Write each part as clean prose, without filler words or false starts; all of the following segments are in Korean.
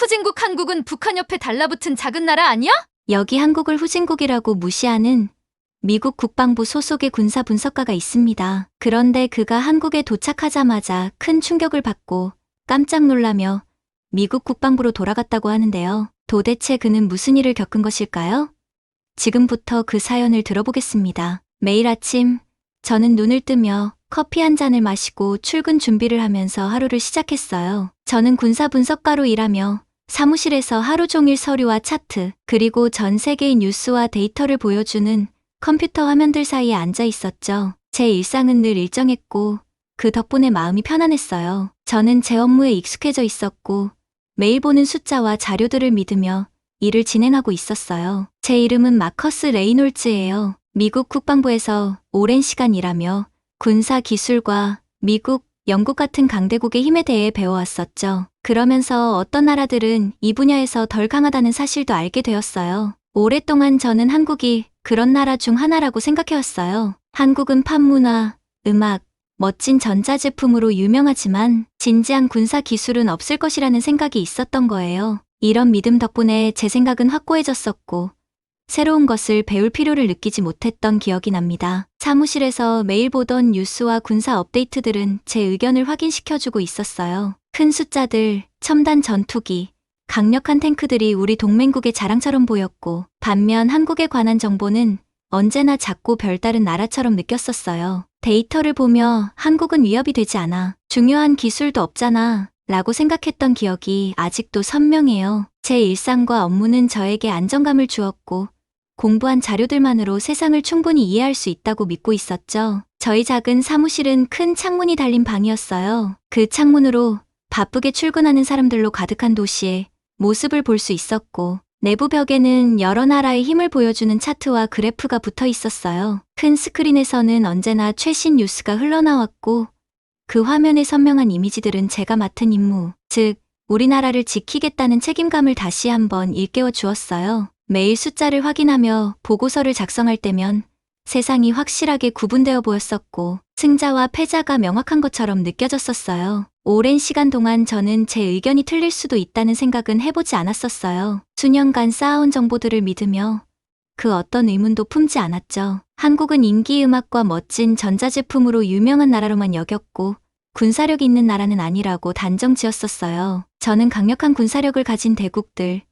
후진국 한국은 북한 옆에 달라붙은 작은 나라 아니야? 여기 한국을 후진국이라고 무시하는 미국 국방부 소속의 군사 분석가가 있습니다. 그런데 그가 한국에 도착하자마자 큰 충격을 받고 깜짝 놀라며 미국 국방부로 돌아갔다고 하는데요. 도대체 그는 무슨 일을 겪은 것일까요? 지금부터 그 사연을 들어보겠습니다. 매일 아침 저는 눈을 뜨며 커피 한 잔을 마시고 출근 준비를 하면서 하루를 시작했어요. 저는 군사 분석가로 일하며 사무실에서 하루 종일 서류와 차트, 그리고 전 세계의 뉴스와 데이터를 보여주는 컴퓨터 화면들 사이에 앉아 있었죠. 제 일상은 늘 일정했고 그 덕분에 마음이 편안했어요. 저는 제 업무에 익숙해져 있었고 매일 보는 숫자와 자료들을 믿으며 일을 진행하고 있었어요. 제 이름은 마커스 레이놀즈예요. 미국 국방부에서 오랜 시간 일하며 군사 기술과 미국, 영국 같은 강대국의 힘에 대해 배워왔었죠. 그러면서 어떤 나라들은 이 분야에서 덜 강하다는 사실도 알게 되었어요. 오랫동안 저는 한국이 그런 나라 중 하나라고 생각해왔어요. 한국은 팝문화, 음악, 멋진 전자제품으로 유명하지만 진지한 군사 기술은 없을 것이라는 생각이 있었던 거예요. 이런 믿음 덕분에 제 생각은 확고해졌었고 새로운 것을 배울 필요를 느끼지 못했던 기억이 납니다. 사무실에서 매일 보던 뉴스와 군사 업데이트들은 제 의견을 확인시켜주고 있었어요. 큰 숫자들, 첨단 전투기, 강력한 탱크들이 우리 동맹국의 자랑처럼 보였고 반면 한국에 관한 정보는 언제나 작고 별다른 나라처럼 느꼈었어요. 데이터를 보며 한국은 위협이 되지 않아, 중요한 기술도 없잖아 라고 생각했던 기억이 아직도 선명해요. 제 일상과 업무는 저에게 안정감을 주었고 공부한 자료들만으로 세상을 충분히 이해할 수 있다고 믿고 있었죠. 저희 작은 사무실은 큰 창문이 달린 방이었어요. 그 창문으로 바쁘게 출근하는 사람들로 가득한 도시의 모습을 볼 수 있었고 내부 벽에는 여러 나라의 힘을 보여주는 차트와 그래프가 붙어 있었어요. 큰 스크린에서는 언제나 최신 뉴스가 흘러나왔고 그 화면의 선명한 이미지들은 제가 맡은 임무, 즉 우리나라를 지키겠다는 책임감을 다시 한번 일깨워 주었어요. 매일 숫자를 확인하며 보고서를 작성할 때면 세상이 확실하게 구분되어 보였었고 승자와 패자가 명확한 것처럼 느껴졌었어요. 오랜 시간 동안 저는 제 의견이 틀릴 수도 있다는 생각은 해보지 않았었어요. 수년간 쌓아온 정보들을 믿으며 그 어떤 의문도 품지 않았죠. 한국은 인기음악과 멋진 전자제품으로 유명한 나라로만 여겼고 군사력이 있는 나라는 아니라고 단정 지었었어요. 저는 강력한 군사력을 가진 대국들,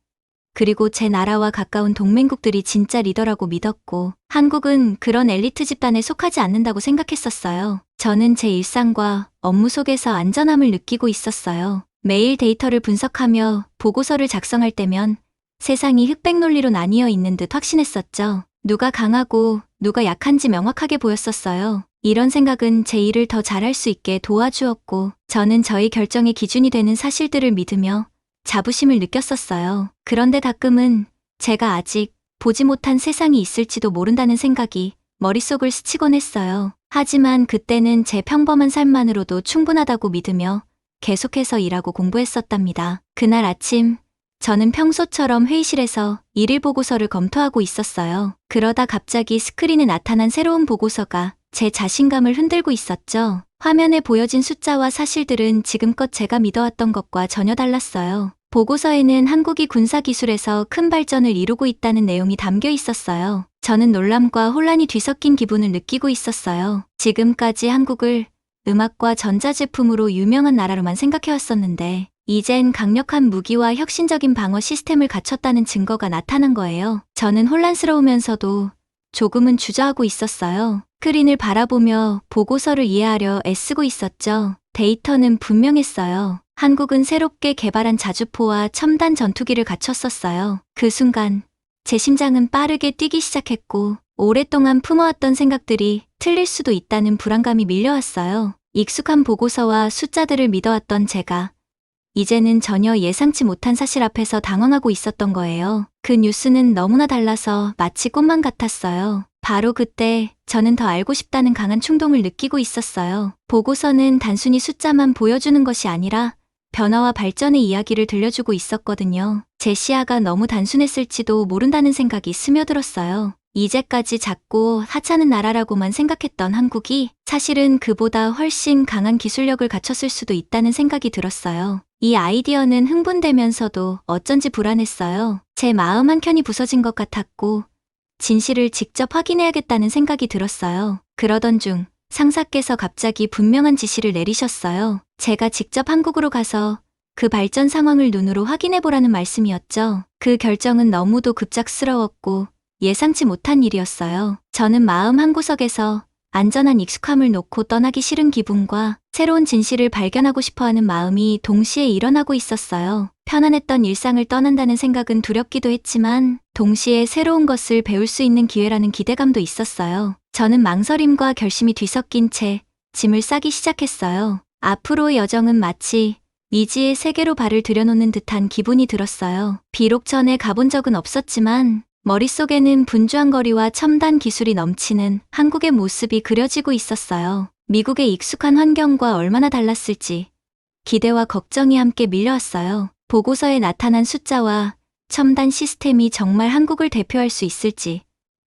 그리고 제 나라와 가까운 동맹국들이 진짜 리더라고 믿었고 한국은 그런 엘리트 집단에 속하지 않는다고 생각했었어요. 저는 제 일상과 업무 속에서 안전함을 느끼고 있었어요. 매일 데이터를 분석하며 보고서를 작성할 때면 세상이 흑백 논리로 나뉘어 있는 듯 확신했었죠. 누가 강하고 누가 약한지 명확하게 보였었어요. 이런 생각은 제 일을 더 잘할 수 있게 도와주었고 저는 저희 결정의 기준이 되는 사실들을 믿으며 자부심을 느꼈었어요. 그런데 가끔은 제가 아직 보지 못한 세상이 있을지도 모른다는 생각이 머릿속을 스치곤 했어요. 하지만 그때는 제 평범한 삶만으로도 충분하다고 믿으며 계속해서 일하고 공부했었답니다. 그날 아침 저는 평소처럼 회의실에서 일일 보고서를 검토하고 있었어요. 그러다 갑자기 스크린에 나타난 새로운 보고서가 제 자신감을 흔들고 있었죠. 화면에 보여진 숫자와 사실들은 지금껏 제가 믿어왔던 것과 전혀 달랐어요. 보고서에는 한국이 군사기술에서 큰 발전을 이루고 있다는 내용이 담겨 있었어요. 저는 놀람과 혼란이 뒤섞인 기분을 느끼고 있었어요. 지금까지 한국을 음악과 전자제품으로 유명한 나라로만 생각해왔었는데 이젠 강력한 무기와 혁신적인 방어 시스템을 갖췄다는 증거가 나타난 거예요. 저는 혼란스러우면서도 조금은 주저하고 있었어요. 스크린을 바라보며 보고서를 이해하려 애쓰고 있었죠. 데이터는 분명했어요. 한국은 새롭게 개발한 자주포와 첨단 전투기를 갖췄었어요. 그 순간 제 심장은 빠르게 뛰기 시작했고 오랫동안 품어왔던 생각들이 틀릴 수도 있다는 불안감이 밀려왔어요. 익숙한 보고서와 숫자들을 믿어왔던 제가 이제는 전혀 예상치 못한 사실 앞에서 당황하고 있었던 거예요. 그 뉴스는 너무나 달라서 마치 꿈만 같았어요. 바로 그때 저는 더 알고 싶다는 강한 충동을 느끼고 있었어요. 보고서는 단순히 숫자만 보여주는 것이 아니라 변화와 발전의 이야기를 들려주고 있었거든요. 제 시야가 너무 단순했을지도 모른다는 생각이 스며들었어요. 이제까지 작고 하찮은 나라라고만 생각했던 한국이 사실은 그보다 훨씬 강한 기술력을 갖췄을 수도 있다는 생각이 들었어요. 이 아이디어는 흥분되면서도 어쩐지 불안했어요. 제 마음 한켠이 부서진 것 같았고 진실을 직접 확인해야겠다는 생각이 들었어요. 그러던 중 상사께서 갑자기 분명한 지시를 내리셨어요. 제가 직접 한국으로 가서 그 발전 상황을 눈으로 확인해보라는 말씀이었죠. 그 결정은 너무도 급작스러웠고 예상치 못한 일이었어요. 저는 마음 한구석에서 안전한 익숙함을 놓고 떠나기 싫은 기분과 새로운 진실을 발견하고 싶어하는 마음이 동시에 일어나고 있었어요. 편안했던 일상을 떠난다는 생각은 두렵기도 했지만 동시에 새로운 것을 배울 수 있는 기회라는 기대감도 있었어요. 저는 망설임과 결심이 뒤섞인 채 짐을 싸기 시작했어요. 앞으로의 여정은 마치 미지의 세계로 발을 들여놓는 듯한 기분이 들었어요. 비록 전에 가본 적은 없었지만 머릿속에는 분주한 거리와 첨단 기술이 넘치는 한국의 모습이 그려지고 있었어요. 미국의 익숙한 환경과 얼마나 달랐을지 기대와 걱정이 함께 밀려왔어요. 보고서에 나타난 숫자와 첨단 시스템이 정말 한국을 대표할 수 있을지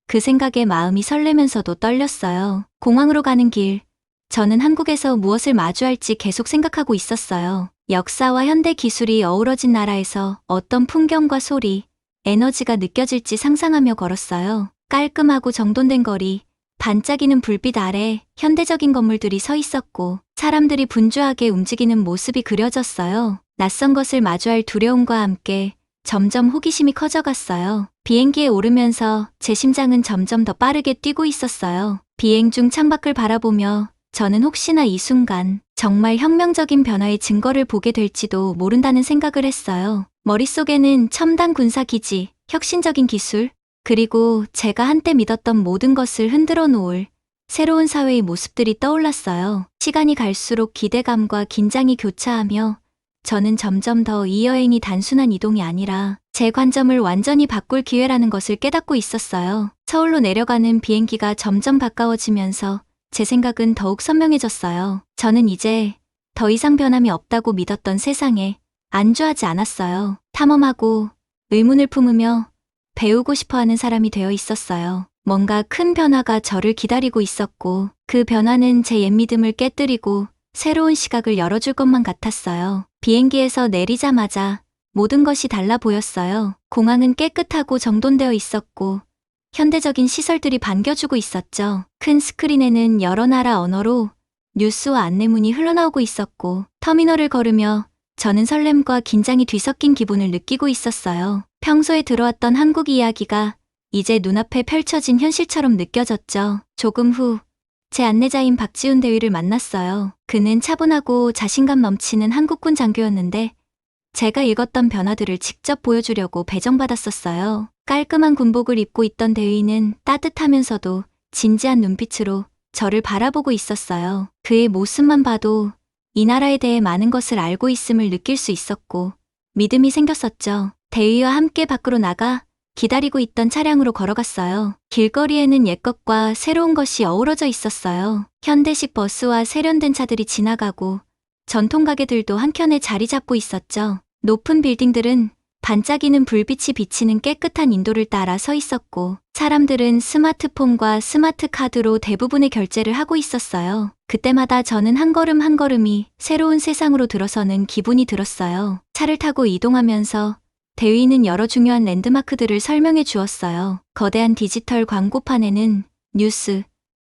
그 생각에 마음이 설레면서도 떨렸어요. 공항으로 가는 길, 저는 한국에서 무엇을 마주할지 계속 생각하고 있었어요. 역사와 현대 기술이 어우러진 나라에서 어떤 풍경과 소리, 에너지가 느껴질지 상상하며 걸었어요. 깔끔하고 정돈된 거리, 반짝이는 불빛 아래 현대적인 건물들이 서 있었고 사람들이 분주하게 움직이는 모습이 그려졌어요. 낯선 것을 마주할 두려움과 함께 점점 호기심이 커져갔어요. 비행기에 오르면서 제 심장은 점점 더 빠르게 뛰고 있었어요. 비행 중 창밖을 바라보며 저는 혹시나 이 순간 정말 혁명적인 변화의 증거를 보게 될지도 모른다는 생각을 했어요. 머릿속에는 첨단 군사기지, 혁신적인 기술, 그리고 제가 한때 믿었던 모든 것을 흔들어 놓을 새로운 사회의 모습들이 떠올랐어요. 시간이 갈수록 기대감과 긴장이 교차하며 저는 점점 더 이 여행이 단순한 이동이 아니라 제 관점을 완전히 바꿀 기회라는 것을 깨닫고 있었어요. 서울로 내려가는 비행기가 점점 가까워지면서 제 생각은 더욱 선명해졌어요. 저는 이제 더 이상 변함이 없다고 믿었던 세상에 안주하지 않았어요. 탐험하고 의문을 품으며 배우고 싶어하는 사람이 되어 있었어요. 뭔가 큰 변화가 저를 기다리고 있었고 그 변화는 제 옛 믿음을 깨뜨리고 새로운 시각을 열어줄 것만 같았어요. 비행기에서 내리자마자 모든 것이 달라 보였어요. 공항은 깨끗하고 정돈되어 있었고 현대적인 시설들이 반겨주고 있었죠. 큰 스크린에는 여러 나라 언어로 뉴스와 안내문이 흘러나오고 있었고 터미널을 걸으며 저는 설렘과 긴장이 뒤섞인 기분을 느끼고 있었어요. 평소에 들어왔던 한국 이야기가 이제 눈앞에 펼쳐진 현실처럼 느껴졌죠. 조금 후 제 안내자인 박지훈 대위를 만났어요. 그는 차분하고 자신감 넘치는 한국군 장교였는데 제가 읽었던 변화들을 직접 보여주려고 배정받았었어요. 깔끔한 군복을 입고 있던 대위는 따뜻하면서도 진지한 눈빛으로 저를 바라보고 있었어요. 그의 모습만 봐도 이 나라에 대해 많은 것을 알고 있음을 느낄 수 있었고 믿음이 생겼었죠. 대위와 함께 밖으로 나가 기다리고 있던 차량으로 걸어갔어요. 길거리에는 옛것과 새로운 것이 어우러져 있었어요. 현대식 버스와 세련된 차들이 지나가고 전통 가게들도 한켠에 자리 잡고 있었죠. 높은 빌딩들은 반짝이는 불빛이 비치는 깨끗한 인도를 따라 서 있었고 사람들은 스마트폰과 스마트 카드로 대부분의 결제를 하고 있었어요. 그때마다 저는 한 걸음 한 걸음이 새로운 세상으로 들어서는 기분이 들었어요. 차를 타고 이동하면서 대위는 여러 중요한 랜드마크들을 설명해 주었어요. 거대한 디지털 광고판에는 뉴스,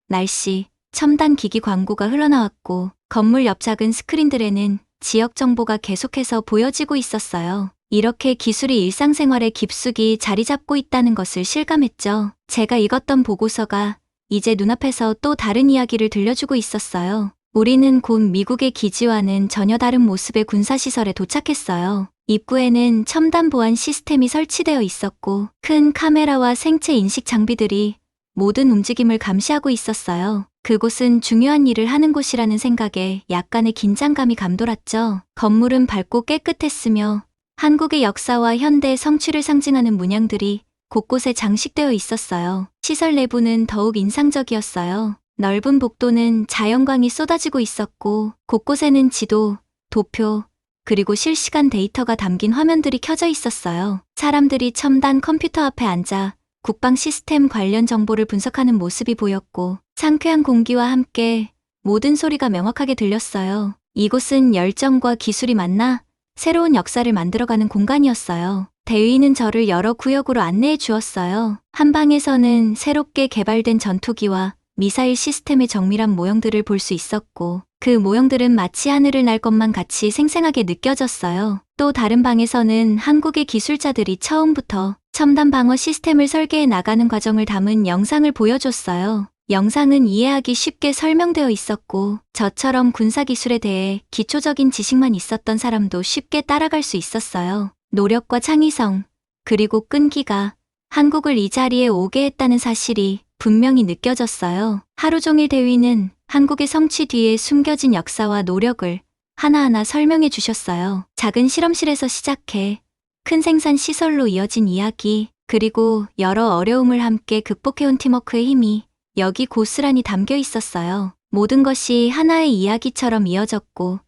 날씨, 첨단 기기 광고가 흘러나왔고 건물 옆 작은 스크린들에는 지역 정보가 계속해서 보여지고 있었어요. 이렇게 기술이 일상생활에 깊숙이 자리 잡고 있다는 것을 실감했죠. 제가 읽었던 보고서가 이제 눈앞에서 또 다른 이야기를 들려주고 있었어요. 우리는 곧 미국의 기지와는 전혀 다른 모습의 군사시설에 도착했어요. 입구에는 첨단 보안 시스템이 설치되어 있었고 큰 카메라와 생체 인식 장비들이 모든 움직임을 감시하고 있었어요. 그곳은 중요한 일을 하는 곳이라는 생각에 약간의 긴장감이 감돌았죠. 건물은 밝고 깨끗했으며 한국의 역사와 현대의 성취를 상징하는 문양들이 곳곳에 장식되어 있었어요. 시설 내부는 더욱 인상적이었어요. 넓은 복도는 자연광이 쏟아지고 있었고 곳곳에는 지도, 도표, 그리고 실시간 데이터가 담긴 화면들이 켜져 있었어요. 사람들이 첨단 컴퓨터 앞에 앉아 국방 시스템 관련 정보를 분석하는 모습이 보였고 상쾌한 공기와 함께 모든 소리가 명확하게 들렸어요. 이곳은 열정과 기술이 만나 새로운 역사를 만들어가는 공간이었어요. 대위는 저를 여러 구역으로 안내해 주었어요. 한 방에서는 새롭게 개발된 전투기와 미사일 시스템의 정밀한 모형들을 볼 수 있었고 그 모형들은 마치 하늘을 날 것만 같이 생생하게 느껴졌어요. 또 다른 방에서는 한국의 기술자들이 처음부터 첨단 방어 시스템을 설계해 나가는 과정을 담은 영상을 보여줬어요. 영상은 이해하기 쉽게 설명되어 있었고 저처럼 군사기술에 대해 기초적인 지식만 있었던 사람도 쉽게 따라갈 수 있었어요. 노력과 창의성, 그리고 끈기가 한국을 이 자리에 오게 했다는 사실이 분명히 느껴졌어요. 하루 종일 대위는 한국의 성취 뒤에 숨겨진 역사와 노력을 하나하나 설명해 주셨어요. 작은 실험실에서 시작해 큰 생산 시설로 이어진 이야기, 그리고 여러 어려움을 함께 극복해온 팀워크의 힘이 여기 고스란히 담겨 있었어요. 모든 것이 하나의 이야기처럼 이어졌고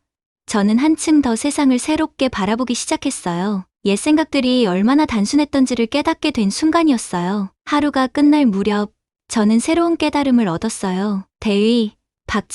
저는 한층 더 세상을 새롭게 바라보기 시작했어요. 옛 생각들이 얼마나 단순했던지를 깨닫게 된 순간이었어요. 하루가 끝날 무렵 저는 새로운 깨달음을 얻었어요. 대위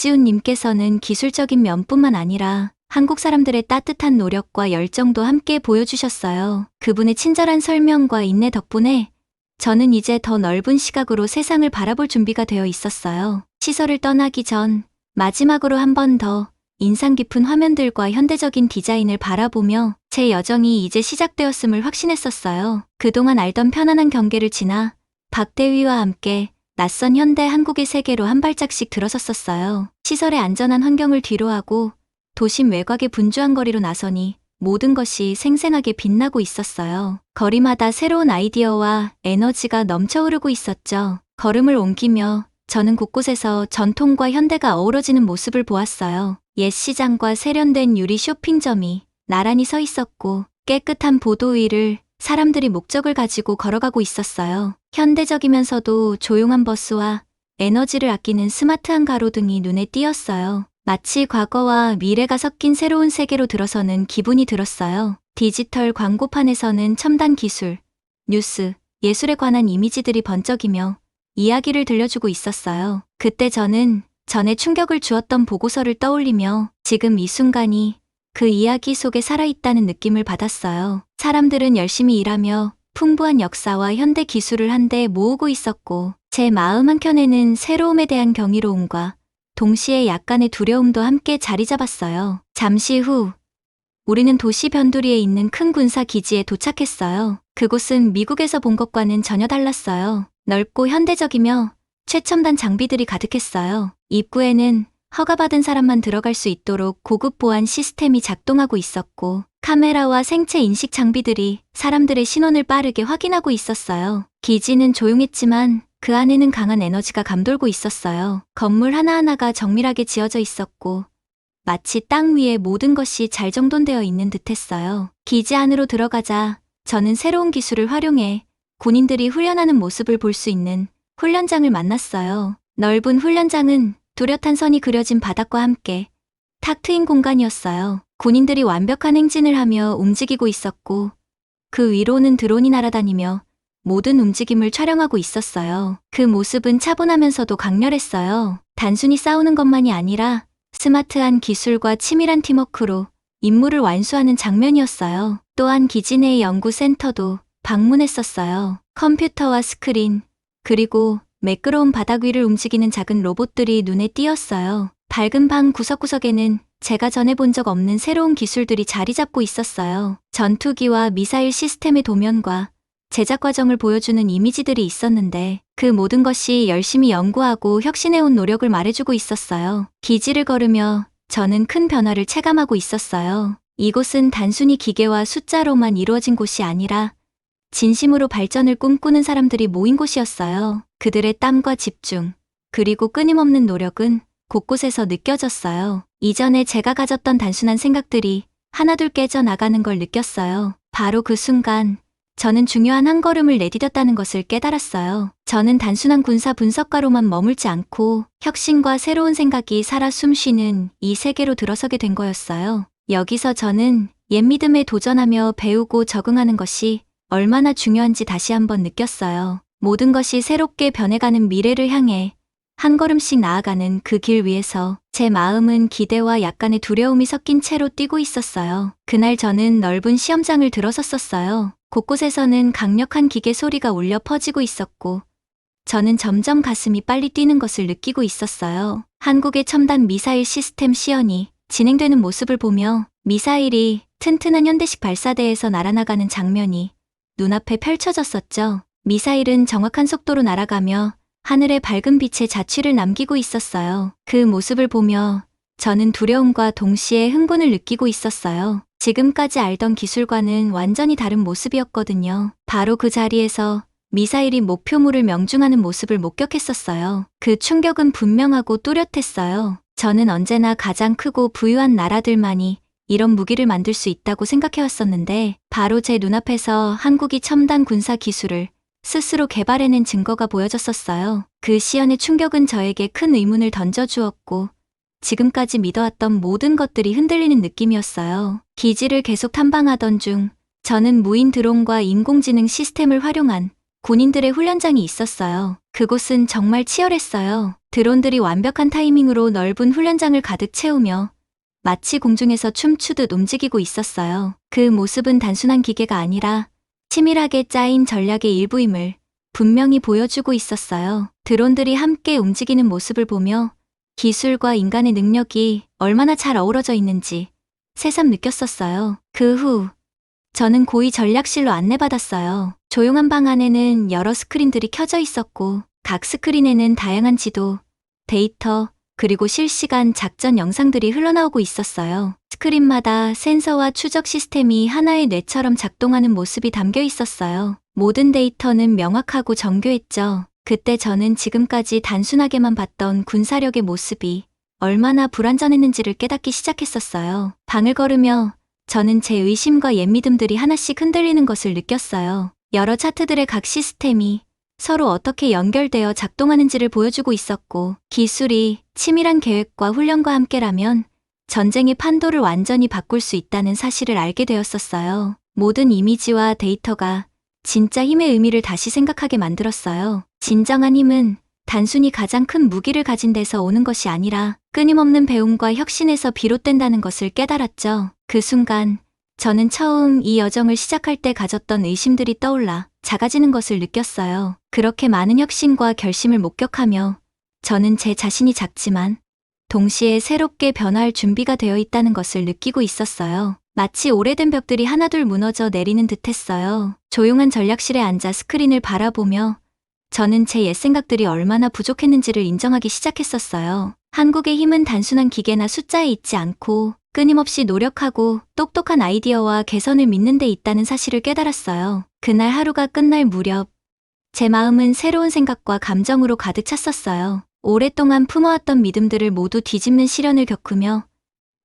박지훈님께서는 기술적인 면뿐만 아니라 한국 사람들의 따뜻한 노력과 열정도 함께 보여주셨어요. 그분의 친절한 설명과 인내 덕분에 저는 이제 더 넓은 시각으로 세상을 바라볼 준비가 되어 있었어요. 시설을 떠나기 전 마지막으로 한 번 더 인상 깊은 화면들과 현대적인 디자인을 바라보며 제 여정이 이제 시작되었음을 확신했었어요. 그동안 알던 편안한 경계를 지나 박대위와 함께 낯선 현대 한국의 세계로 한 발짝씩 들어섰었어요. 시설의 안전한 환경을 뒤로하고 도심 외곽의 분주한 거리로 나서니 모든 것이 생생하게 빛나고 있었어요. 거리마다 새로운 아이디어와 에너지가 넘쳐흐르고 있었죠. 걸음을 옮기며 저는 곳곳에서 전통과 현대가 어우러지는 모습을 보았어요. 옛 시장과 세련된 유리 쇼핑점이 나란히 서 있었고 깨끗한 보도 위를 사람들이 목적을 가지고 걸어가고 있었어요. 현대적이면서도 조용한 버스와 에너지를 아끼는 스마트한 가로등이 눈에 띄었어요. 마치 과거와 미래가 섞인 새로운 세계로 들어서는 기분이 들었어요. 디지털 광고판에서는 첨단 기술, 뉴스, 예술에 관한 이미지들이 번쩍이며 이야기를 들려주고 있었어요. 그때 저는 전에 충격을 주었던 보고서를 떠올리며 지금 이 순간이 그 이야기 속에 살아있다는 느낌을 받았어요. 사람들은 열심히 일하며 풍부한 역사와 현대 기술을 한데 모으고 있었고 제 마음 한켠에는 새로움에 대한 경이로움과 동시에 약간의 두려움도 함께 자리 잡았어요. 잠시 후 우리는 도시 변두리에 있는 큰 군사 기지에 도착했어요. 그곳은 미국에서 본 것과는 전혀 달랐어요. 넓고 현대적이며 최첨단 장비들이 가득했어요. 입구에는 허가받은 사람만 들어갈 수 있도록 고급 보안 시스템이 작동하고 있었고 카메라와 생체 인식 장비들이 사람들의 신원을 빠르게 확인하고 있었어요. 기지는 조용했지만 그 안에는 강한 에너지가 감돌고 있었어요. 건물 하나하나가 정밀하게 지어져 있었고 마치 땅 위에 모든 것이 잘 정돈되어 있는 듯했어요. 기지 안으로 들어가자 저는 새로운 기술을 활용해 군인들이 훈련하는 모습을 볼 수 있는 훈련장을 만났어요. 넓은 훈련장은 뚜렷한 선이 그려진 바닥과 함께 탁 트인 공간이었어요. 군인들이 완벽한 행진을 하며 움직이고 있었고 그 위로는 드론이 날아다니며 모든 움직임을 촬영하고 있었어요. 그 모습은 차분하면서도 강렬했어요. 단순히 싸우는 것만이 아니라 스마트한 기술과 치밀한 팀워크로 임무를 완수하는 장면이었어요. 또한 기지 내의 연구센터도 방문했었어요. 컴퓨터와 스크린, 그리고 매끄러운 바닥 위를 움직이는 작은 로봇들이 눈에 띄었어요. 밝은 방 구석구석에는 제가 전에 본 적 없는 새로운 기술들이 자리 잡고 있었어요. 전투기와 미사일 시스템의 도면과 제작 과정을 보여주는 이미지들이 있었는데 그 모든 것이 열심히 연구하고 혁신해온 노력을 말해주고 있었어요. 기지를 걸으며 저는 큰 변화를 체감하고 있었어요. 이곳은 단순히 기계와 숫자로만 이루어진 곳이 아니라 진심으로 발전을 꿈꾸는 사람들이 모인 곳이었어요. 그들의 땀과 집중, 그리고 끊임없는 노력은 곳곳에서 느껴졌어요. 이전에 제가 가졌던 단순한 생각들이 하나둘 깨져 나가는 걸 느꼈어요. 바로 그 순간 저는 중요한 한 걸음을 내디뎠다는 것을 깨달았어요. 저는 단순한 군사 분석가로만 머물지 않고 혁신과 새로운 생각이 살아 숨쉬는 이 세계로 들어서게 된 거였어요. 여기서 저는 옛 믿음에 도전하며 배우고 적응하는 것이 얼마나 중요한지 다시 한번 느꼈어요. 모든 것이 새롭게 변해가는 미래를 향해 한 걸음씩 나아가는 그 길 위에서 제 마음은 기대와 약간의 두려움이 섞인 채로 뛰고 있었어요. 그날 저는 넓은 시험장을 들어섰었어요. 곳곳에서는 강력한 기계 소리가 울려 퍼지고 있었고 저는 점점 가슴이 빨리 뛰는 것을 느끼고 있었어요. 한국의 첨단 미사일 시스템 시연이 진행되는 모습을 보며 미사일이 튼튼한 현대식 발사대에서 날아나가는 장면이 눈앞에 펼쳐졌었죠. 미사일은 정확한 속도로 날아가며 하늘에 밝은 빛의 자취를 남기고 있었어요. 그 모습을 보며 저는 두려움과 동시에 흥분을 느끼고 있었어요. 지금까지 알던 기술과는 완전히 다른 모습이었거든요. 바로 그 자리에서 미사일이 목표물을 명중하는 모습을 목격했었어요. 그 충격은 분명하고 뚜렷했어요. 저는 언제나 가장 크고 부유한 나라들만이 이런 무기를 만들 수 있다고 생각해왔었는데 바로 제 눈앞에서 한국이 첨단 군사 기술을 스스로 개발해낸 증거가 보여졌었어요. 그 시연의 충격은 저에게 큰 의문을 던져주었고 지금까지 믿어왔던 모든 것들이 흔들리는 느낌이었어요. 기지를 계속 탐방하던 중 저는 무인 드론과 인공지능 시스템을 활용한 군인들의 훈련장이 있었어요. 그곳은 정말 치열했어요. 드론들이 완벽한 타이밍으로 넓은 훈련장을 가득 채우며 마치 공중에서 춤추듯 움직이고 있었어요. 그 모습은 단순한 기계가 아니라 치밀하게 짜인 전략의 일부임을 분명히 보여주고 있었어요. 드론들이 함께 움직이는 모습을 보며 기술과 인간의 능력이 얼마나 잘 어우러져 있는지 새삼 느꼈었어요. 그 후 저는 고위 전략실로 안내받았어요. 조용한 방 안에는 여러 스크린들이 켜져 있었고 각 스크린에는 다양한 지도, 데이터, 그리고 실시간 작전 영상들이 흘러나오고 있었어요. 스크린마다 센서와 추적 시스템이 하나의 뇌처럼 작동하는 모습이 담겨 있었어요. 모든 데이터는 명확하고 정교했죠. 그때 저는 지금까지 단순하게만 봤던 군사력의 모습이 얼마나 불완전했는지를 깨닫기 시작했었어요. 방을 걸으며 저는 제 의심과 옛믿음들이 하나씩 흔들리는 것을 느꼈어요. 여러 차트들의 각 시스템이 서로 어떻게 연결되어 작동하는지를 보여주고 있었고 기술이 치밀한 계획과 훈련과 함께라면 전쟁의 판도를 완전히 바꿀 수 있다는 사실을 알게 되었었어요. 모든 이미지와 데이터가 진짜 힘의 의미를 다시 생각하게 만들었어요. 진정한 힘은 단순히 가장 큰 무기를 가진 데서 오는 것이 아니라 끊임없는 배움과 혁신에서 비롯된다는 것을 깨달았죠. 그 순간 저는 처음 이 여정을 시작할 때 가졌던 의심들이 떠올라 작아지는 것을 느꼈어요. 그렇게 많은 혁신과 결심을 목격하며 저는 제 자신이 작지만 동시에 새롭게 변화할 준비가 되어 있다는 것을 느끼고 있었어요. 마치 오래된 벽들이 하나둘 무너져 내리는 듯했어요. 조용한 전략실에 앉아 스크린을 바라보며 저는 제 옛 생각들이 얼마나 부족했는지를 인정하기 시작했었어요. 한국의 힘은 단순한 기계나 숫자에 있지 않고 끊임없이 노력하고 똑똑한 아이디어와 개선을 믿는 데 있다는 사실을 깨달았어요. 그날 하루가 끝날 무렵 제 마음은 새로운 생각과 감정으로 가득 찼었어요. 오랫동안 품어왔던 믿음들을 모두 뒤집는 시련을 겪으며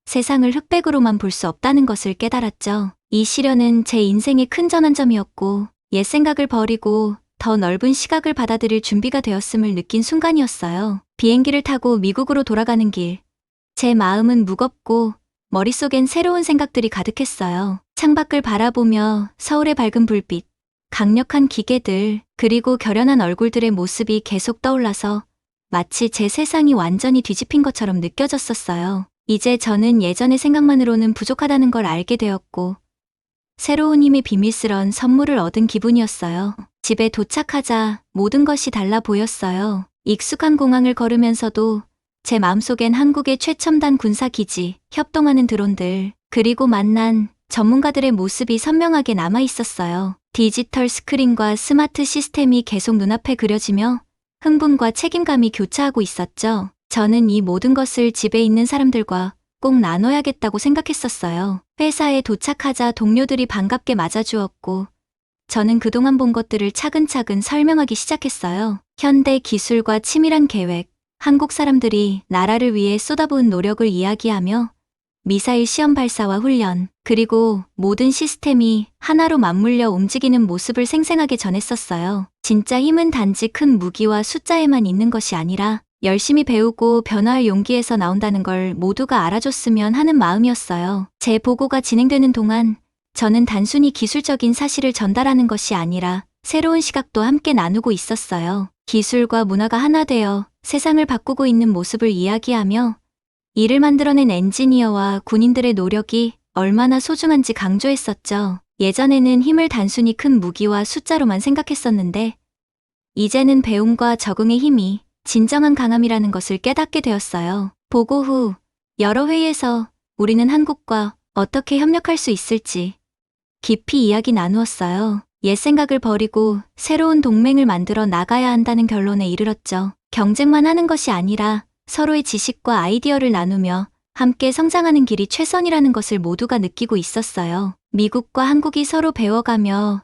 세상을 흑백으로만 볼 수 없다는 것을 깨달았죠. 이 시련은 제 인생의 큰 전환점이었고 옛 생각을 버리고 더 넓은 시각을 받아들일 준비가 되었음을 느낀 순간이었어요. 비행기를 타고 미국으로 돌아가는 길. 제 마음은 무겁고 머릿속엔 새로운 생각들이 가득했어요. 창밖을 바라보며 서울의 밝은 불빛, 강력한 기계들, 그리고 결연한 얼굴들의 모습이 계속 떠올라서 마치 제 세상이 완전히 뒤집힌 것처럼 느껴졌었어요. 이제 저는 예전의 생각만으로는 부족하다는 걸 알게 되었고 새로운 힘의 비밀스런 선물을 얻은 기분이었어요. 집에 도착하자 모든 것이 달라 보였어요. 익숙한 공항을 걸으면서도 제 마음속엔 한국의 최첨단 군사기지, 협동하는 드론들, 그리고 만난 전문가들의 모습이 선명하게 남아 있었어요. 디지털 스크린과 스마트 시스템이 계속 눈앞에 그려지며 흥분과 책임감이 교차하고 있었죠. 저는 이 모든 것을 집에 있는 사람들과 꼭 나눠야겠다고 생각했었어요. 회사에 도착하자 동료들이 반갑게 맞아주었고 저는 그동안 본 것들을 차근차근 설명하기 시작했어요. 현대 기술과 치밀한 계획, 한국 사람들이 나라를 위해 쏟아부은 노력을 이야기하며 미사일 시험 발사와 훈련, 그리고 모든 시스템이 하나로 맞물려 움직이는 모습을 생생하게 전했었어요. 진짜 힘은 단지 큰 무기와 숫자에만 있는 것이 아니라 열심히 배우고 변화할 용기에서 나온다는 걸 모두가 알아줬으면 하는 마음이었어요. 제 보고가 진행되는 동안 저는 단순히 기술적인 사실을 전달하는 것이 아니라 새로운 시각도 함께 나누고 있었어요. 기술과 문화가 하나 되어 세상을 바꾸고 있는 모습을 이야기하며 이를 만들어낸 엔지니어와 군인들의 노력이 얼마나 소중한지 강조했었죠. 예전에는 힘을 단순히 큰 무기와 숫자로만 생각했었는데 이제는 배움과 적응의 힘이 진정한 강함이라는 것을 깨닫게 되었어요. 보고 후 여러 회의에서 우리는 한국과 어떻게 협력할 수 있을지 깊이 이야기 나누었어요. 옛 생각을 버리고 새로운 동맹을 만들어 나가야 한다는 결론에 이르렀죠. 경쟁만 하는 것이 아니라 서로의 지식과 아이디어를 나누며 함께 성장하는 길이 최선이라는 것을 모두가 느끼고 있었어요. 미국과 한국이 서로 배워가며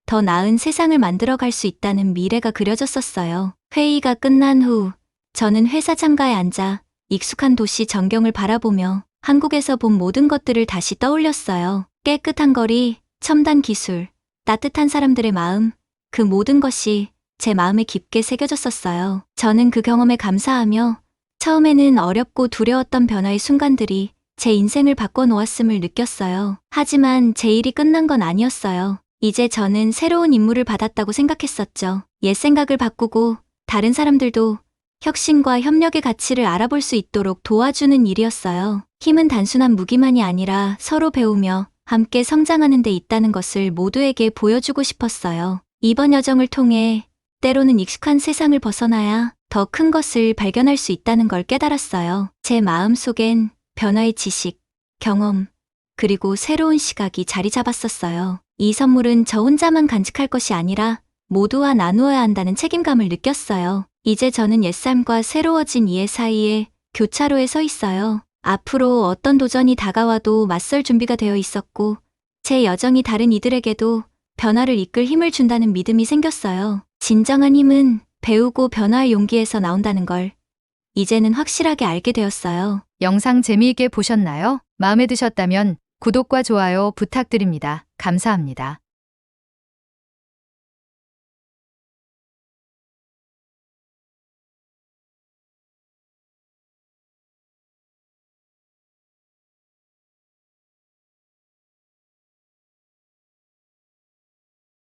더 나은 세상을 만들어갈 수 있다는 미래가 그려졌었어요. 회의가 끝난 후 저는 회사 창가에 앉아 익숙한 도시 전경을 바라보며 한국에서 본 모든 것들을 다시 떠올렸어요. 깨끗한 거리, 첨단 기술, 따뜻한 사람들의 마음, 그 모든 것이 제 마음에 깊게 새겨졌었어요. 저는 그 경험에 감사하며 처음에는 어렵고 두려웠던 변화의 순간들이 제 인생을 바꿔놓았음을 느꼈어요. 하지만 제 일이 끝난 건 아니었어요. 이제 저는 새로운 임무를 받았다고 생각했었죠. 옛 생각을 바꾸고 다른 사람들도 혁신과 협력의 가치를 알아볼 수 있도록 도와주는 일이었어요. 힘은 단순한 무기만이 아니라 서로 배우며 함께 성장하는 데 있다는 것을 모두에게 보여주고 싶었어요. 이번 여정을 통해 때로는 익숙한 세상을 벗어나야 더 큰 것을 발견할 수 있다는 걸 깨달았어요. 제 마음속엔 변화의 지식, 경험, 그리고 새로운 시각이 자리 잡았었어요. 이 선물은 저 혼자만 간직할 것이 아니라 모두와 나누어야 한다는 책임감을 느꼈어요. 이제 저는 옛삶과 새로워진 이해 사이에 교차로에 서 있어요. 앞으로 어떤 도전이 다가와도 맞설 준비가 되어 있었고 제 여정이 다른 이들에게도 변화를 이끌 힘을 준다는 믿음이 생겼어요. 진정한 힘은 배우고 변화의 용기에서 나온다는 걸 이제는 확실하게 알게 되었어요. 영상 재미있게 보셨나요? 마음에 드셨다면 구독과 좋아요 부탁드립니다. 감사합니다.